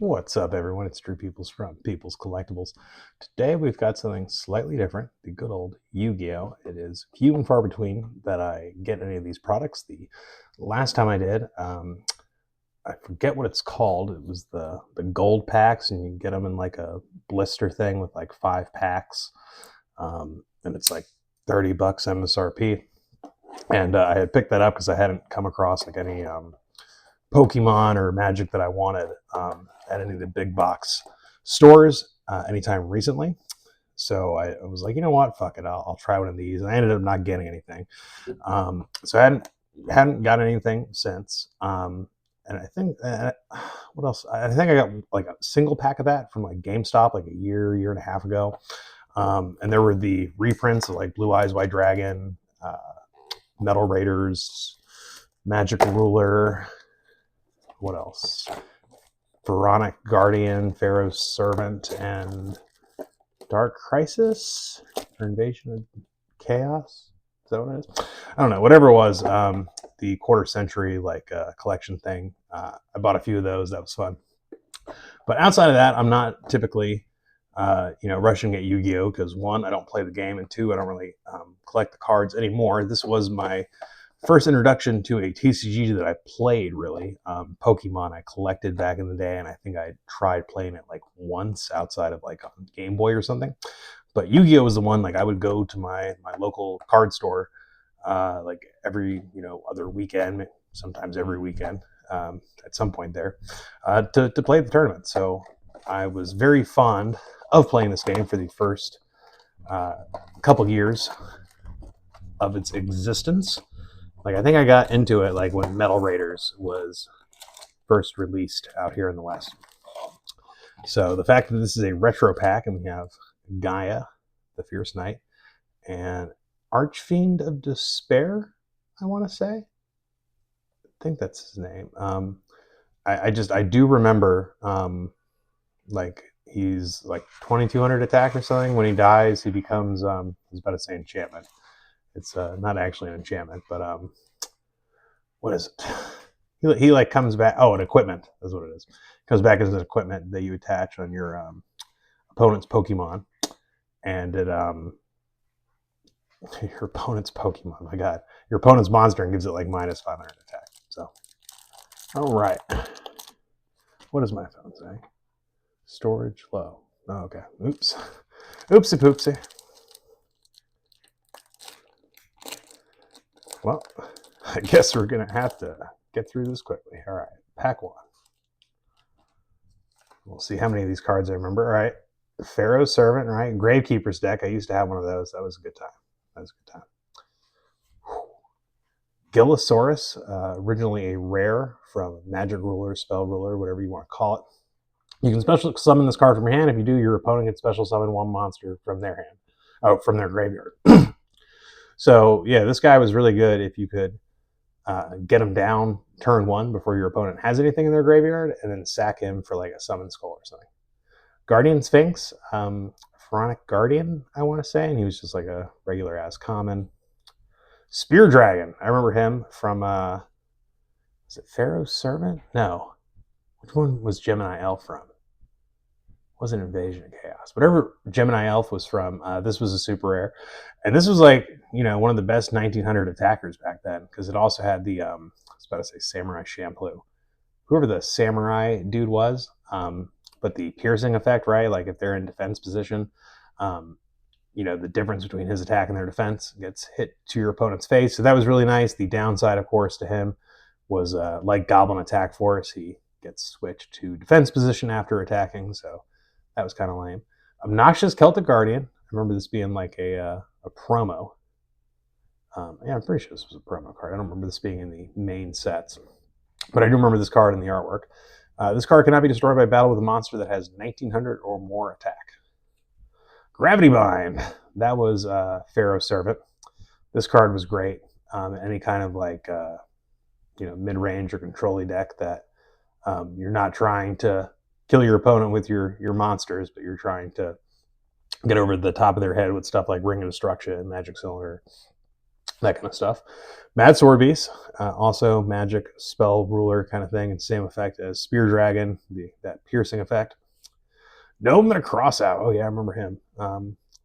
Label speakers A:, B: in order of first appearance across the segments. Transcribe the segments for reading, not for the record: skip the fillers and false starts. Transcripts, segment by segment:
A: What's up, everyone? It's Drew Peoples from Peoples Collectibles. Today we've got something slightly different, the good old Yu-Gi-Oh! It is few and far between that I get any of these products. The last time I did, I forget what it's called. It was the gold packs, and you get them in like a blister thing with like 5 packs, and it's like $30 MSRP. And I had picked that up because I hadn't come across like any Pokemon or Magic that I wanted at any of the big box stores anytime recently. So I was like, you know what, fuck it, I'll try one of these. And I ended up not getting anything. So I hadn't got anything since. And I think what else? I think I got like a single pack of that from like GameStop like a year and a half ago. And there were the reprints of like Blue Eyes White Dragon, Metal Raiders, Magic Ruler. What else? Pharaonic Guardian, Pharaoh's Servant, and Dark Crisis or Invasion of Chaos. Is that what it is? I don't know. Whatever it was, the quarter century like collection thing. I bought a few of those. That was fun. But outside of that, I'm not typically, rushing at Yu-Gi-Oh! Because one, I don't play the game, and two, I don't really collect the cards anymore. This was my first introduction to a TCG that I played, really. Pokemon I collected back in the day, and I think I tried playing it like once outside of like on Game Boy or something. But Yu-Gi-Oh was the one. Like I would go to my local card store like every other weekend, sometimes every weekend at some point there to play the tournament. So I was very fond of playing this game for the first couple years of its existence. Like I think I got into it like when Metal Raiders was first released out here in the West. So the fact that this is a retro pack and we have Gaia, the Fierce Knight, and Archfiend of Despair, I want to say. I think that's his name. I do remember like he's like 2200 attack or something. When he dies, he becomes I was about to say enchantment. It's not actually an enchantment, but what is it? He like comes back. Oh, an equipment is what it is. Comes back as an equipment that you attach on your opponent's Pokemon, and it your opponent's Pokemon. My God, your opponent's monster and gives it like minus 500 attack. So, all right. What does my phone say? Storage low. Oh, okay. Oops. Oopsie poopsie. Well, I guess we're gonna have to get through this quickly. All right, pack one. We'll see how many of these cards I remember. All right, Pharaoh's Servant, right? Gravekeeper's deck. I used to have one of those. That was a good time. That was a good time. Gillosaurus, originally a rare from Magic Ruler, Spell Ruler, whatever you want to call it. You can special summon this card from your hand. If you do, your opponent gets special summon one monster from their hand, from their graveyard. So yeah, this guy was really good if you could get him down turn one before your opponent has anything in their graveyard, and then sack him for like a summon skull or something. Guardian Sphinx, Pharaonic Guardian, I want to say, and he was just like a regular ass common. Spear Dragon, I remember him from is it Pharaoh's Servant? No, which one was Gemini Elf from? Wasn't Invasion of Chaos. Whatever Gemini Elf was from, this was a super rare. And this was like, one of the best 1900 attackers back then because it also had the, I was about to say Samurai Champloo. Whoever the Samurai dude was, but the piercing effect, right? Like if they're in defense position, the difference between his attack and their defense gets hit to your opponent's face. So that was really nice. The downside, of course, to him was like Goblin Attack Force. He gets switched to defense position after attacking. So that was kind of lame. Obnoxious Celtic Guardian. I remember this being like a promo. Yeah, I'm pretty sure this was a promo card. I don't remember this being in the main sets. But I do remember this card in the artwork. This card cannot be destroyed by battle with a monster that has 1900 or more attack. Gravity Bind. That was Pharaoh's Servant. This card was great. Any kind of like mid-range or control deck that you're not trying to kill your opponent with your monsters, but you're trying to get over the top of their head with stuff like Ring of Destruction, Magic Cylinder, that kind of stuff. Mad Sword Beast, also magic spell ruler kind of thing, and same effect as Spear Dragon, that piercing effect. Gnome and a cross out. Oh yeah, I remember him.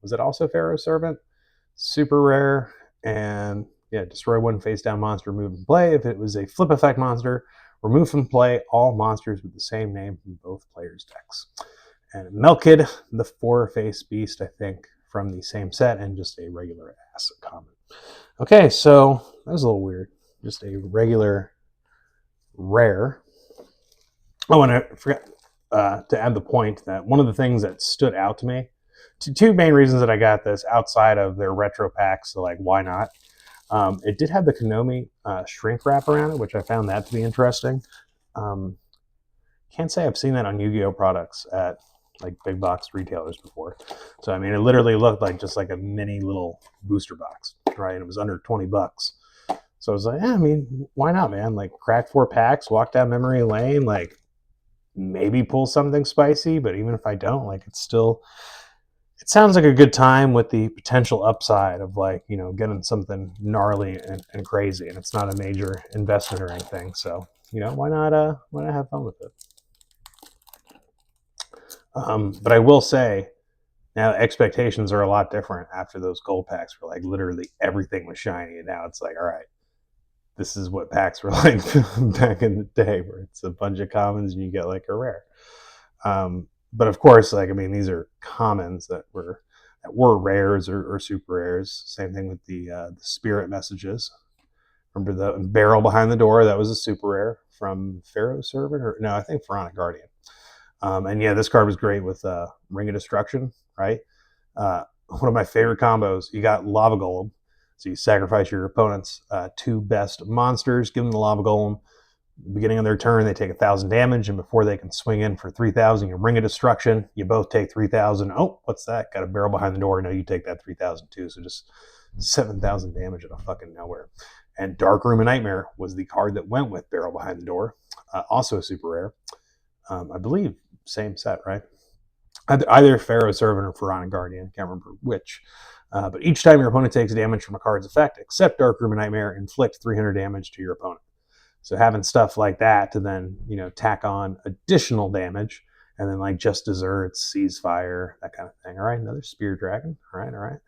A: Was it also Pharaoh's Servant? Super rare, and yeah, destroy one face down monster removed from play. If it was a flip effect monster, remove from play all monsters with the same name from both players' decks. And Melkid, the 4-face beast, I think, from the same set, and just a regular ass common. Okay, so that was a little weird. Just a regular rare. Oh, and I forgot to add the point that one of the things that stood out to me, two main reasons that I got this outside of their retro packs, so like why not? It did have the Konami shrink wrap around it, which I found that to be interesting. Can't say I've seen that on Yu-Gi-Oh products at like big box retailers before. So I mean, it literally looked like just like a mini little booster box, right? And it was under $20. So I was like, yeah, I mean, why not, man? Like crack 4 packs, walk down memory lane, like maybe pull something spicy. But even if I don't, like it sounds like a good time with the potential upside of like, you know, getting something gnarly and crazy, and it's not a major investment or anything. So, you know, why not have fun with it? But I will say, now expectations are a lot different after those gold packs where like literally everything was shiny, and now it's like, all right, this is what packs were like back in the day, where it's a bunch of commons and you get like a rare. But of course, like I mean, these are commons that were rares or super rares. Same thing with the spirit messages. Remember the barrel behind the door? That was a super rare from Pharaoh's Servant, or no, I think Pharaonic Guardian. And yeah, this card was great with Ring of Destruction, right? One of my favorite combos. You got Lava Golem, so you sacrifice your opponent's 2 best monsters, give them the Lava Golem. Beginning of their turn, they take 1,000 damage, and before they can swing in for 3,000, you Ring of Destruction. You both take 3,000. Oh, what's that? Got a barrel behind the door. No, you take that 3,000 too. So just 7,000 damage out of fucking nowhere. And Dark Room and Nightmare was the card that went with Barrel Behind the Door. Also super rare. I believe same set, right? Either Pharaoh's Servant or Pharaonic Guardian. Can't remember which. But each time your opponent takes damage from a card's effect, except Dark Room and Nightmare, inflict 300 damage to your opponent. So having stuff like that to then, you know, tack on additional damage, and then like Just Desserts, Ceasefire, that kind of thing. All right, another Spear Dragon. All right.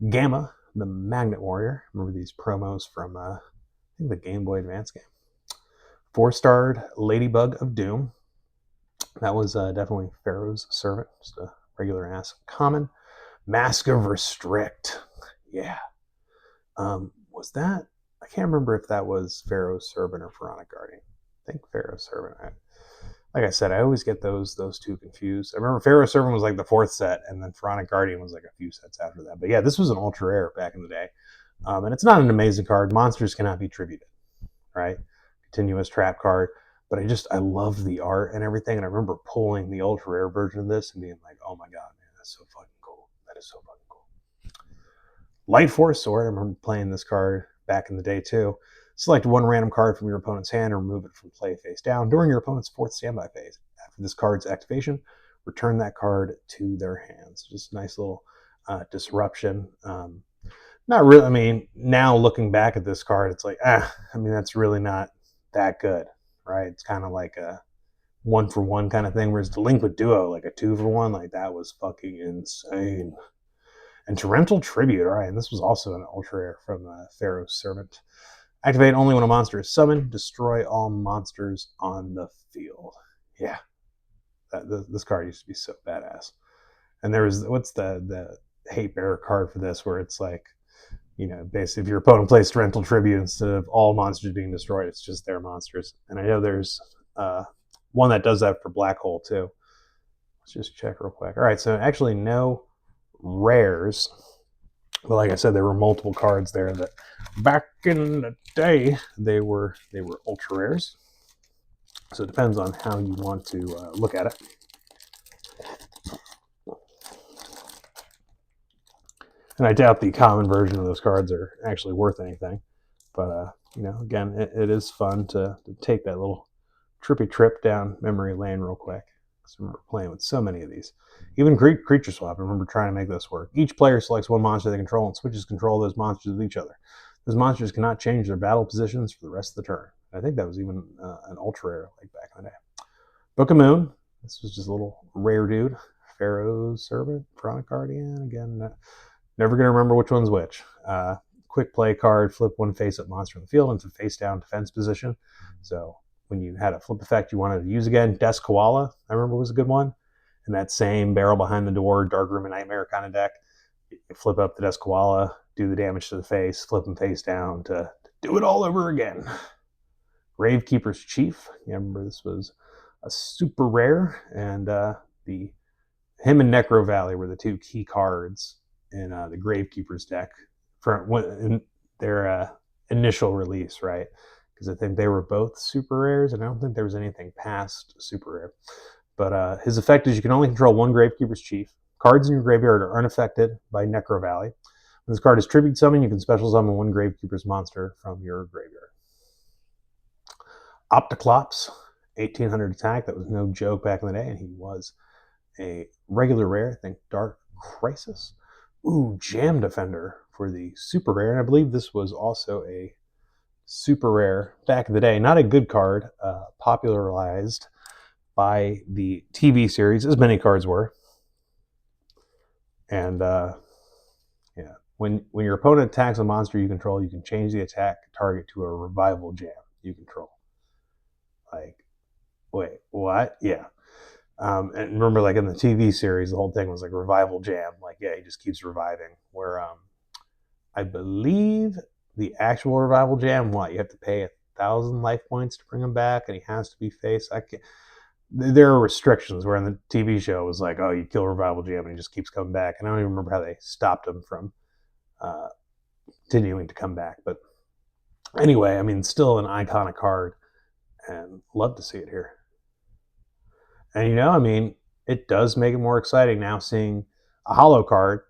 A: Gamma, the Magnet Warrior. Remember these promos from I think the Game Boy Advance game. 4-starred Ladybug of Doom. That was definitely Pharaoh's Servant, just a regular ass common. Mask of Restrict. Yeah. Was that? I can't remember if that was Pharaoh's Servant or Pharaonic Guardian. I think Pharaoh's Servant. Like I said, I always get those two confused. I remember Pharaoh's Servant was like the 4th set, and then Pharaonic Guardian was like a few sets after that. But yeah, this was an ultra rare back in the day. And it's not an amazing card. Monsters cannot be tributed, right? Continuous trap card. But I love the art and everything. And I remember pulling the ultra rare version of this and being like, oh my God, man, that's so fucking cool. That is so fucking cool. Light Force Sword. I remember playing this card back in the day too. Select one random card from your opponent's hand and remove it from play face down during your opponent's 4th standby phase. After this card's activation, return that card to their hands. Just a nice little disruption. Not really. I mean, now looking back at this card, it's like, I mean, that's really not that good, right? It's kind of like a 1-for-1 kind of thing. Whereas Delinquent Duo, like a 2-for-1, like that was fucking insane. And Torrential Tribute, all right, and this was also an ultra rare from Pharaoh's Servant. Activate only when a monster is summoned. Destroy all monsters on the field. Yeah, this card used to be so badass. And there was, what's the hate bearer card for this, where it's like, you know, basically if your opponent plays Torrential Tribute, instead of all monsters being destroyed, it's just their monsters. And I know there's one that does that for Black Hole too. Let's just check real quick. All right, so actually no rares, but like I said, there were multiple cards there that back in the day they were ultra rares. So it depends on how you want to look at it. And I doubt the common version of those cards are actually worth anything. But you know, again, it is fun to take that little trippy trip down memory lane real quick. I remember playing with so many of these. Even Creature Swap, I remember trying to make this work. Each player selects one monster they control and switches control of those monsters with each other. Those monsters cannot change their battle positions for the rest of the turn. I think that was even an ultra rare like back in the day. Book of Moon. This was just a little rare dude. Pharaoh's Servant, Chronic Guardian. Again, never going to remember which one's which. Quick play card, flip one face-up monster in the field into face-down defense position. So when you had a flip effect you wanted to use again, Desk Koala, I remember, was a good one. And that same Barrel Behind the Door, Dark Room and Nightmare kind of deck. You flip up the Desk Koala, do the damage to the face, flip him face down to do it all over again. Gravekeeper's Chief. You remember this was a super rare, and him and Necro Valley were the two key cards in the Gravekeeper's deck in their initial release, right? Because I think they were both super rares, and I don't think there was anything past super rare. But his effect is you can only control one Gravekeeper's Chief. Cards in your graveyard are unaffected by Necro Valley. When this card is tribute summon, you can special summon one Gravekeeper's monster from your graveyard. Opticlops, 1800 attack. That was no joke back in the day, and he was a regular rare. I think Dark Crisis. Ooh, Jam Defender for the super rare, and I believe this was also a super rare back in the day. Not a good card, popularized by the TV series, as many cards were. And yeah, when your opponent attacks a monster you control, you can change the attack target to a revival jam you control. Like, wait, what? Yeah. And remember, like in the TV series, the whole thing was like revival jam. Like, yeah, he just keeps reviving. Where I believe the actual revival jam, you have to pay 1,000 life points to bring him back, and he has to be face. There are restrictions where in the TV show it was like, oh, you kill revival jam and he just keeps coming back. And I don't even remember how they stopped him from continuing to come back. But anyway, I mean, still an iconic card, and love to see it here. And I mean, it does make it more exciting now seeing a holo card,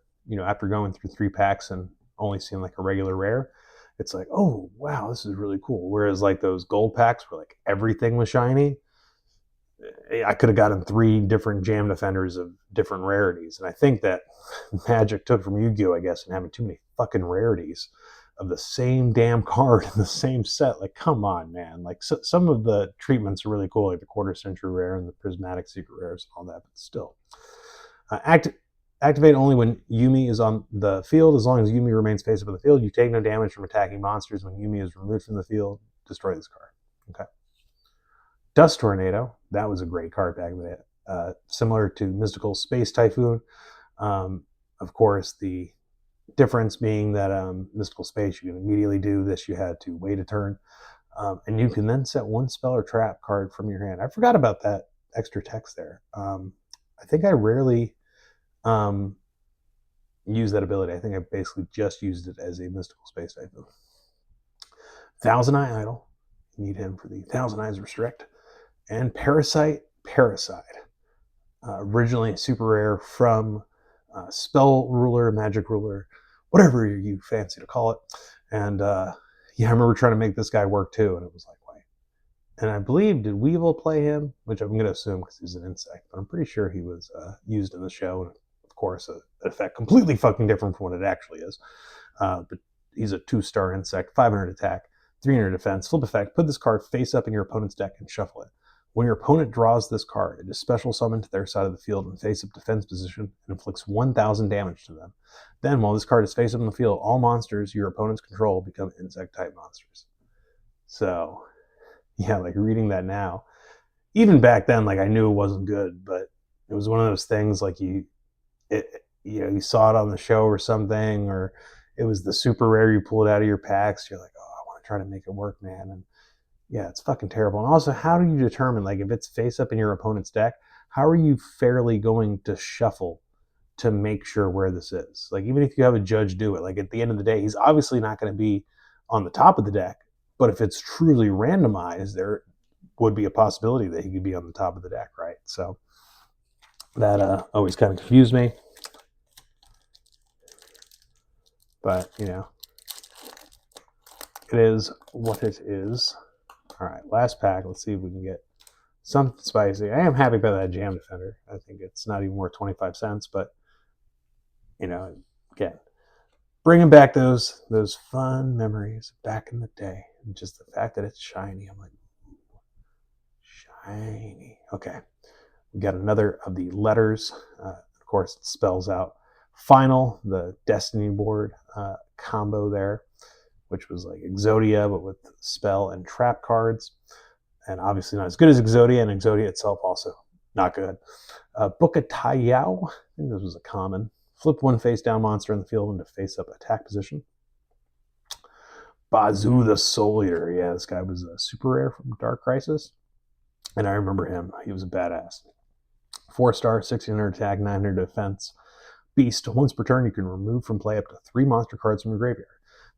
A: after going through 3 packs and only seeing like a regular rare. It's like, oh, wow, this is really cool. Whereas like those gold packs where like everything was shiny, I could have gotten 3 different Jam Defenders of different rarities. And I think that Magic took from Yu-Gi-Oh, I guess, and having too many fucking rarities of the same damn card in the same set. Like, come on, man. Like, some of the treatments are really cool, like the Quarter Century Rare and the Prismatic Secret Rares and all that, but still. Activate only when Yumi is on the field. As long as Yumi remains face up in the field, you take no damage from attacking monsters. When Yumi is removed from the field, destroy this card. Okay. Dust Tornado. That was a great card back in the day. Similar to Mystical Space Typhoon. Of course, the difference being that Mystical Space, you can immediately do this. You had to wait a turn. And you can then set 1 spell or trap card from your hand. I forgot about that extra text there. I think I rarely use that ability. I think I basically just used it as a Mystical Space Typhoon. Thousand Eye Idol. You need him for the Thousand Eyes Restrict. And Parasite Parasite. Originally a super rare from Spell Ruler, Magic Ruler, whatever you fancy to call it. And I remember trying to make this guy work too, and it was like, wait. And I believe, did Weevil play him? Which I'm going to assume because he's an insect, but I'm pretty sure he was used in the show. And of course, an effect completely fucking different from what it actually is. But he's a 2-star insect, 500 attack, 300 defense, flip effect. Put this card face up in your opponent's deck and shuffle it. When your opponent draws this card, it is special summoned to their side of the field in face-up defense position and inflicts 1,000 damage to them. Then, while this card is face-up in the field, all monsters your opponents control become insect-type monsters. So, yeah, like reading that now, even back then, like I knew it wasn't good, but it was one of those things like you saw it on the show or something, or it was the super rare you pulled out of your packs. You're like, oh, I want to try to make it work, man. And yeah, it's fucking terrible. And also, how do you determine, like, if it's face up in your opponent's deck, how are you fairly going to shuffle to make sure where this is? Like, even if you have a judge do it, like, at the end of the day, he's obviously not going to be on the top of the deck. But if it's truly randomized, there would be a possibility that he could be on the top of the deck, right? So that always kind of confused me. But, it is what it is. All right, last pack. Let's see if we can get something spicy. I am happy about that Jam Defender. I think it's not even worth 25 cents, but, again, bringing back those fun memories back in the day. And just the fact that it's shiny, I'm like, shiny. Okay, we got another of the letters. Of course, it spells out final, the Destiny board combo there, which was like Exodia, but with spell and trap cards. And obviously not as good as Exodia, and Exodia itself also not good. Book of Taiyao, I think this was a common. Flip one face down monster in the field into face up attack position. Bazoo the Soul Eater. Yeah, this guy was a super rare from Dark Crisis. And I remember him. He was a badass. 4-star, 1600 attack, 900 defense. Beast. Once per turn, you can remove from play up to 3 monster cards from your graveyard.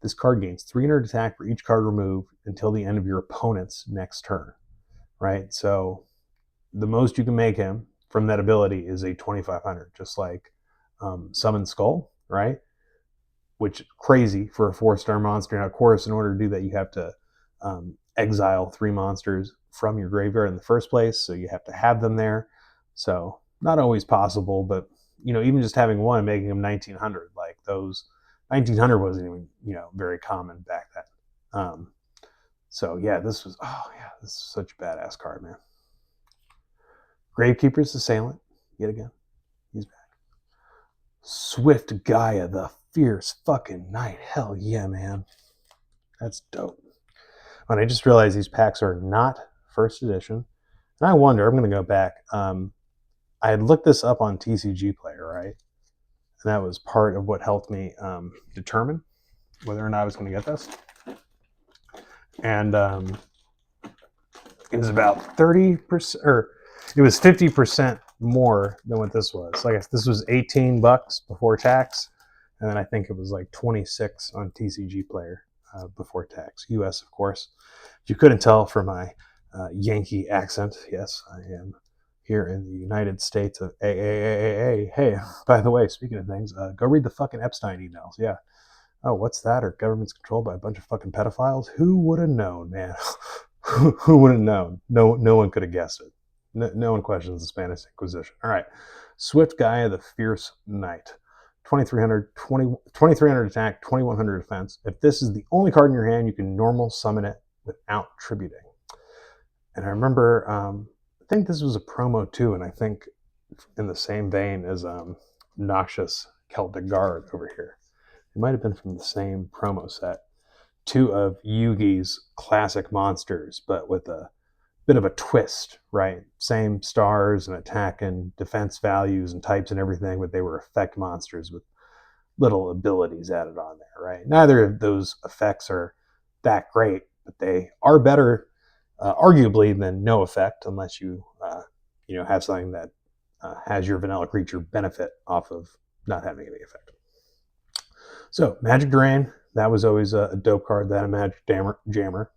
A: This card gains 300 attack for each card removed until the end of your opponent's next turn. Right? So the most you can make him from that ability is a 2500, just like Summon Skull, right? Which crazy for a 4-star monster. Now, of course, in order to do that, you have to exile 3 monsters from your graveyard in the first place, so you have to have them there. So not always possible, but even just having one and making them 1900, like those 1900 wasn't even very common back then. So yeah, this is such a badass card, man. Gravekeeper's Assailant, yet again, he's back. Swift Gaia, the Fierce fucking Knight. Hell yeah, man. That's dope. And I just realized these packs are not first edition. And I wonder, I'm going to go back. I had looked this up on TCG Player, right? And that was part of what helped me determine whether or not I was going to get this. And it was about 30%, or it was 50% more than what this was. Like this was $18 before tax, and then I think it was like 26 on TCG Player before tax. US, of course. If you couldn't tell from my Yankee accent, yes, I am here in the United States of AAAA. Hey, by the way, speaking of things, go read the fucking Epstein emails. Yeah. Oh, what's that? Are governments controlled by a bunch of fucking pedophiles? Who would have known, man? Who would have known? No one could have guessed it. No one questions the Spanish Inquisition. All right. Swift Gaia, the Fierce Knight. 2300 attack, 2100 defense. If this is the only card in your hand, you can normal summon it without tributing. And I remember, I think this was a promo too, and I think in the same vein as Noxious Celtic Guard over here. It might have been from the same promo set. 2 of Yugi's classic monsters, but with a bit of a twist, right? Same stars and attack and defense values and types and everything, but they were effect monsters with little abilities added on there, right? Neither of those effects are that great, but they are better, arguably, than no effect, unless you, have something that has your vanilla creature benefit off of not having any effect. So, Magic Drain, that was always a dope card, that a Magic Jammer.